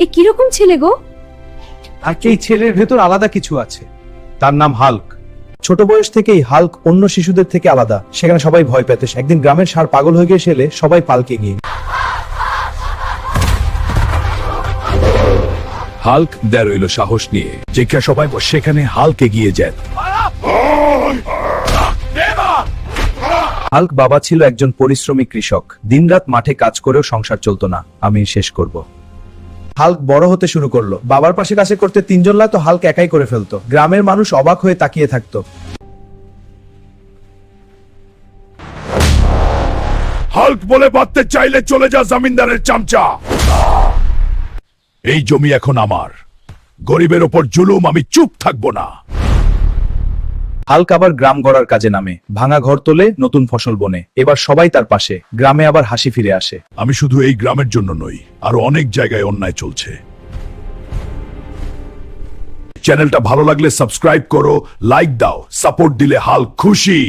এ কিরকম ছেলে গো? আর এই ছেলের ভেতর আলাদা কিছু আছে, তার নাম হাল্ক। ছোট বয়স থেকেই হাল্ক অন্য শিশুদের থেকে আলাদা, সেখানে সবাই ভয় পেত। একদিন গ্রামের ষাঁড় পাগল হয়ে গেলে সবাই পালকে গিয়ে হাল্ক দেয় রইল সাহস নিয়ে, যেখানে সবাই সেখানে হাল্ক এগিয়ে যায়। হাল্ক বাবা ছিল একজন পরিশ্রমী কৃষক, দিনরাত মাঠে কাজ করেও সংসার চলতো না। আমি শেষ করব। হাল্ক বড় হতে শুরু করলো, বাবার পাশে কাছে করতে তিনজন লাগতো, হাল্ক একাই করে ফেলতো। গ্রামের মানুষ অবাক হয়ে তাকিয়ে থাকতো। হাল্ক বলে বাঁধতে চাইলে চলে যা জমিনদারের চামচা। এই জমি এখন আমার, গরিবের ওপর জুলুম আমি চুপ থাকবো না। হাল্ক আবার গ্রাম গড়ার কাজে নামে, ভাঙা ঘর তোলে, নতুন ফসল বনে। এবার সবাই তার পাশে, গ্রামে আবার হাসি ফিরে আসে। আমি শুধু এই গ্রামের জন্য নই, আরো অনেক জায়গায় অন্যায় চলছে। চ্যানেলটা ভালো লাগলে সাবস্ক্রাইব করো, লাইক দাও, সাপোর্ট দিলে হাল্ক খুশি।